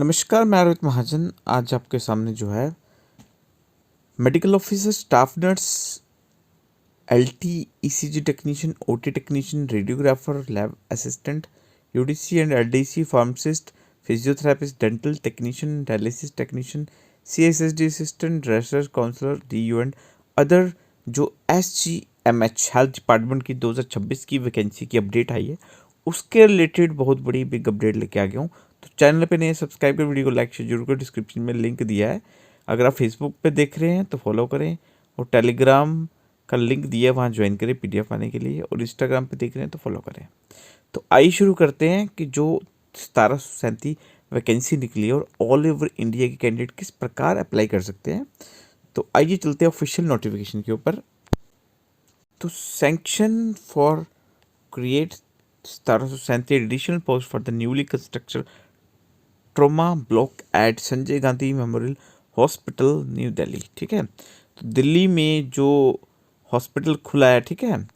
नमस्कार, मैं रोहित महाजन। आज आपके सामने जो है medical officer, staff nurse, LT, ECG technician, OT technician, radiographer, lab assistant, UDC and LDC, pharmacist, physiotherapist, dental technician, dialysis technician, CSSD assistant, research counsellor, DU and other जो SGMH health department की 2026 की vacancy की update आई है, उसके related बहुत बड़ी big update लेके आ गया हूँ। तो चैनल पे नए सब्सक्राइब कर, वीडियो को लाइक शेयर जरूर करें। डिस्क्रिप्शन में लिंक दिया है। अगर आप फेसबुक पे देख रहे हैं तो फॉलो करें, और टेलीग्राम का लिंक दिया है, वहाँ ज्वाइन करें पीडीएफ आने के लिए, और इंस्टाग्राम पे देख रहे हैं तो फॉलो करें। तो आइए शुरू करते हैं कि जो 1737 वैकेंसी निकली है और ऑल ओवर इंडिया के कैंडिडेट किस प्रकार अप्लाई कर सकते हैं। तो आइए चलते हैं ऑफिशियल नोटिफिकेशन के ऊपर। तो sanction for create 1737 additional post for the newly constructed trauma block at Sanjay Gandhi memorial hospital, new Delhi. ठीक है, तो दिल्ली में जो हॉस्पिटल खुला है, ठीक है,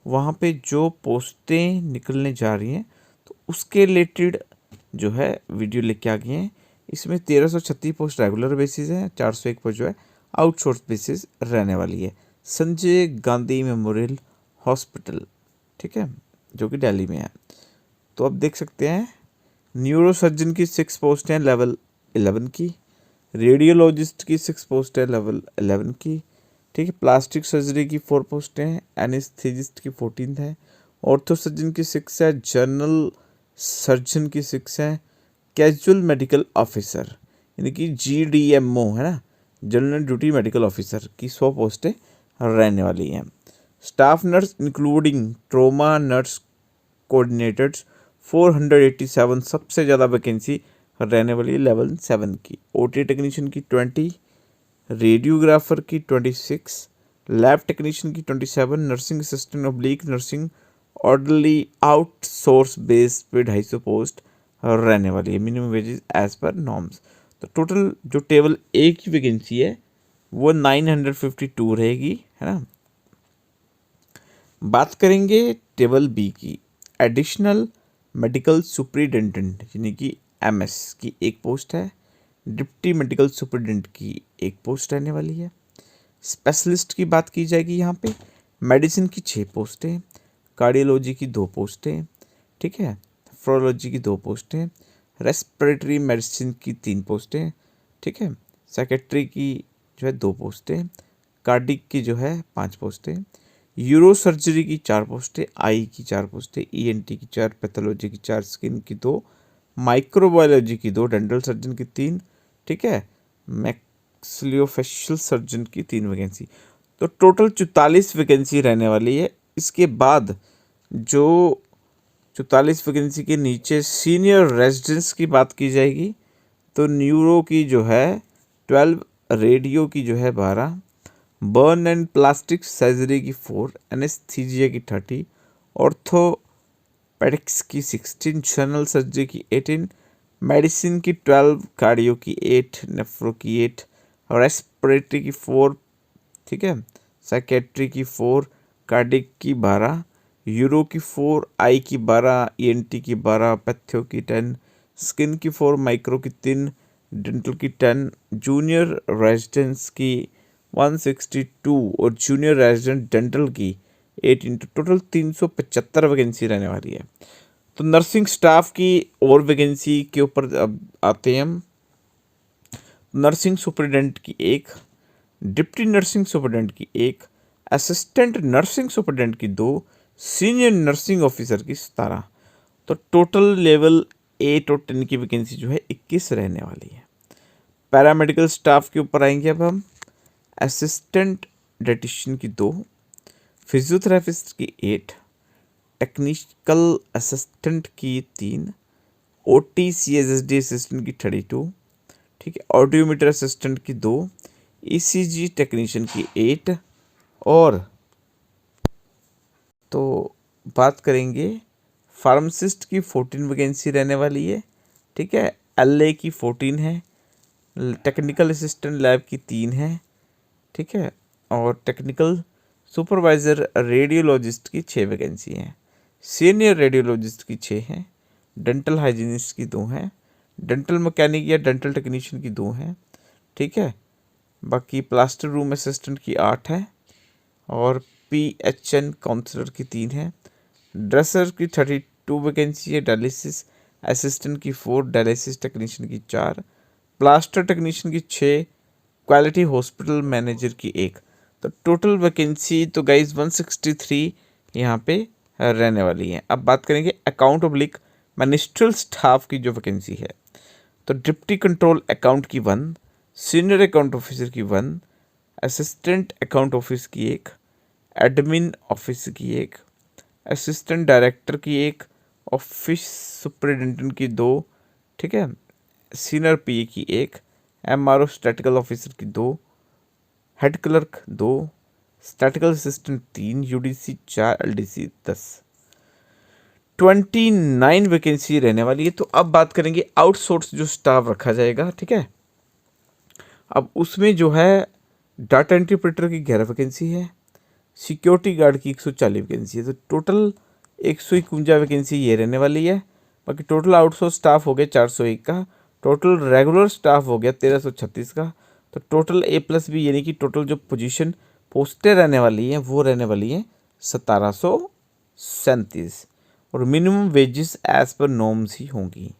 वहाँ पे जो पोस्टें निकलने जा रही हैं तो उसके रिलेटेड जो है वीडियो लेके आ गए हैं। इसमें 1336 पोस्ट रेगुलर बेसिस है, 401 पोस्ट जो है आउटसोर्स बेसिस रहने वाली है। संजय गांधी मेमोरियल हॉस्पिटल, ठीक है, जो कि दिल्ली में है। तो आप देख सकते हैं न्यूरो सर्जन की 6 पोस्ट हैं लेवल 11 की, रेडियोलॉजिस्ट की 6 पोस्ट है लेवल 11 की, ठीक है, प्लास्टिक सर्जरी की 4 पोस्ट हैं, एनेस्थीसिस्ट की 14 है, ऑर्थो सर्जन की 6 है, जनरल सर्जन की 6 है, कैजुअल मेडिकल ऑफिसर यानी कि जीडीएमओ है ना, जनरल ड्यूटी मेडिकल ऑफिसर की 100 पोस्टें रहने वाली हैं। Staff nurse including trauma nurse coordinators 487 सबसे ज़्यादा वैकेंसी रहने वाली है लेवल 7 की। ओटी टेक्नीशियन की 20, रेडियोग्राफर की 26, लैब टेक्नीशियन की 27, nursing assistant oblique nursing orderly outsource base पे 250 पोस्ट रहने वाली है। Minimum wages as per norms. तो टोटल जो टेबल ए की वैकेंसी है वो 952 रहेगी, है ना। बात करेंगे टेबल बी की, एडिशनल मेडिकल सुपरिटेंडेंट यानी कि एमएस की 1 पोस्ट है, डिप्टी मेडिकल सुपरिटेंडेंट की 1 पोस्ट रहने वाली है। स्पेशलिस्ट की बात की जाएगी यहाँ पे, मेडिसिन की 6 पोस्टें, कार्डियोलॉजी की 2 पोस्टें, ठीक है, फ्रोलॉजी की 2 पोस्टें, रेस्पिरेटरी मेडिसिन की 3 पोस्टें, ठीक है, सेक्रेटरी की जो है 2 पोस्टें, कार्डिक की जो है 5 पोस्टें, यूरो सर्जरी की 4 पोस्टें, आई की 4 पोस्टें, ईएनटी की 4, पैथोलॉजी की 4, स्किन की 2, माइक्रोबायोलॉजी की 2, डेंटल सर्जन की 3, ठीक है, मैक्सिलोफेशियल सर्जन की 3 वैकेंसी। तो टोटल 44 वैकेंसी रहने वाली है। इसके बाद जो 44 वैकेंसी के नीचे सीनियर रेजिडेंट्स की बात की जाएगी तो न्यूरो की जो है 12, रेडियो की जो है 12, बर्न एंड प्लास्टिक सर्जरी की 4, एनेस्थीसिया की 30, ऑर्थोपेडिक्स की 16, जनरल सर्जरी की 18, मेडिसिन की 12, कार्डियो की 8, नेफ्रो की 8, रेस्पिरेटरी की 4, ठीक है, साइकेट्री की 4, कार्डिक की 12, यूरो की 4, आई की 12, ईएनटी की 12, पैथो की 10, स्किन की 4, माइक्रो की 3, डेंटल की 10, जूनियर रेजिडेंट्स की 162 और जूनियर रेजिडेंट डेंटल की 18। टोटल 375 वैकेंसी रहने वाली है। तो नर्सिंग स्टाफ की और वैकेंसी के ऊपर अब आते हैं हम। नर्सिंग सुपरिटेंडेंट की 1, डिप्टी नर्सिंग सुपरिटेंडेंट की 1, असिस्टेंट नर्सिंग सुपरिटेंडेंट की 2, सीनियर नर्सिंग ऑफिसर की 17। तो टोटल लेवल 8 और 10 की वैकेंसी जो है 21 रहने वाली है। पैरामेडिकल स्टाफ के ऊपर आएंगे अब हम। असिस्टेंट डाइटिशियन की 2, फिजियोथेरेपिस्ट की 8, टेक्निकल असिस्टेंट की 3, ओटी सीएसएसडी असिस्टेंट की 32, ठीक है, ऑडियोमीटर असिस्टेंट की 2, ईसीजी टेक्नीशियन की 8, और तो बात करेंगे फार्मासिस्ट की 14 वैकेंसी रहने वाली है, ठीक है, एलए की 14 है, टेक्निकल असिस्टेंट लैब की 3 है, ठीक है, और टेक्निकल सुपरवाइज़र रेडियोलॉजिस्ट की 6 वैकेंसी हैं, सीनियर रेडियोलॉजिस्ट की 6 हैं, डेंटल हाइजीनिस्ट की 2 हैं, डेंटल मैकेनिक या डेंटल टेक्नीशियन की 2 हैं, ठीक है। बाकी प्लास्टर रूम असिस्टेंट की 8 है और PHN काउंसलर की 3 है। ड्रेसर की 32 वैकेंसी है, डायलिसिस असिस्टेंट की 4, डायलिसिस टेक्नीशियन की 4, प्लास्टर टेक्नीशियन की 6, क्वालिटी हॉस्पिटल मैनेजर की 1। तो टोटल वैकेंसी तो गाइज 163 यहाँ पे रहने वाली है। अब बात करेंगे अकाउंट ऑब्लिक मिनिस्ट्रियल स्टाफ की जो वैकेंसी है, तो डिप्टी कंट्रोल अकाउंट की 1, सीनियर अकाउंट ऑफिसर की 1, असिस्टेंट अकाउंट ऑफिस की 1, एडमिन ऑफिस की 1, असिस्टेंट डायरेक्टर की 1, ऑफिस सुपरिटेंडेंट की 2, ठीक है, सीनियर PA की 1, MRO स्टैटिकल ऑफिसर की 2, head clerk 2, statistical assistant 3, UDC 4, LDC 10। 29 vacancy रहने वाली है। तो अब बात करेंगे आउटसोर्स जो स्टाफ रखा जाएगा, ठीक है। अब उसमें जो है डाटा एंट्री ऑपरेटर की 11 वैकेंसी है, सिक्योरिटी गार्ड की 140 वैकेंसी है। तो टोटल 151 वैकेंसी ये रहने वाली है। बाकी टोटल आउटसोर्स स्टाफ हो गया 401 का, टोटल रेगुलर स्टाफ हो गया 1336 का। तो टोटल A+B यानी कि टोटल जो पोजीशन पोस्टें रहने वाली हैं वो रहने वाली हैं 1737 और minimum wages as per norms ही होंगी।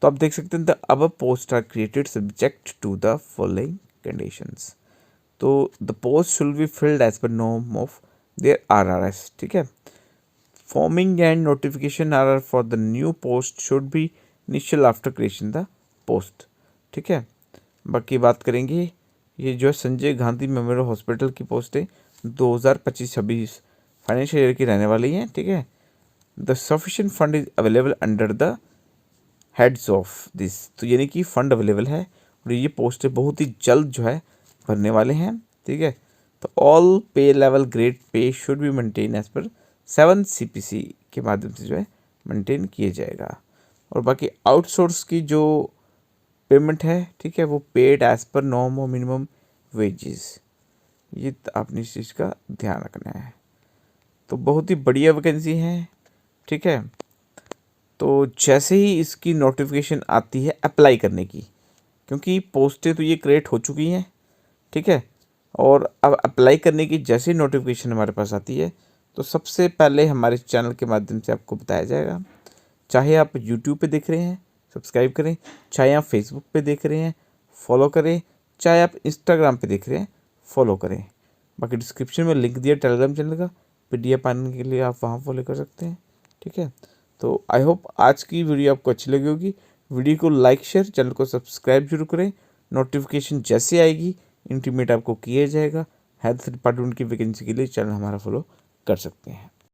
तो आप देख सकते हैं the above post are created subject to the following conditions. तो the post should be filled as per norm of their RRS, ठीक है। Forming and notification RR for the new post should be initial after creation the post, ठीक है। बाकी बात करेंगे ये जो है संजय गांधी मेमोरियल हॉस्पिटल की पोस्टें 2025-26 फाइनेंशियल ईयर की रहने वाली हैं, ठीक है। The sufficient fund is available under the heads of this, तो यानी कि फंड अवेलेबल है और ये पोस्टें बहुत ही जल्द जो है भरने वाले हैं, ठीक है। तो all pay level grade pay should be maintain as per 7 CPC के माध्यम से जो है मेंटेन किया जाएगा। और बाकी आउटसोर्स की जो पेमेंट है, ठीक है, वो पेड एज पर नॉर्म और मिनिमम वेजेस, ये आपने इस चीज़ का ध्यान रखना है। तो बहुत ही बढ़िया वैकेंसी है, ठीक है। तो जैसे ही इसकी नोटिफिकेशन आती है अप्लाई करने की, क्योंकि पोस्टें तो ये क्रिएट हो चुकी हैं, ठीक है, और अब अप्लाई करने की जैसे ही नोटिफिकेशन हमारे पास आती है तो सबसे पहले हमारे चैनल के माध्यम से आपको बताया जाएगा। चाहे आप यूट्यूब पे देख रहे हैं सब्सक्राइब करें, चाहे आप फेसबुक पे देख रहे हैं फॉलो करें, चाहे आप इंस्टाग्राम पे देख रहे हैं फॉलो करें। बाकी डिस्क्रिप्शन में लिंक दिया टेलीग्राम चैनल का, PDF पाने के लिए आप वहाँ फॉलो कर सकते हैं, ठीक है। तो आई होप आज की वीडियो आपको अच्छी लगी होगी। वीडियो को लाइक शेयर, चैनल को सब्सक्राइब जरूर करें। नोटिफिकेशन जैसे आएगी इंटीमेट आपको किया जाएगा। हेल्थ डिपार्टमेंट की वैकेंसी के लिए चैनल हमारा फॉलो कर सकते हैं।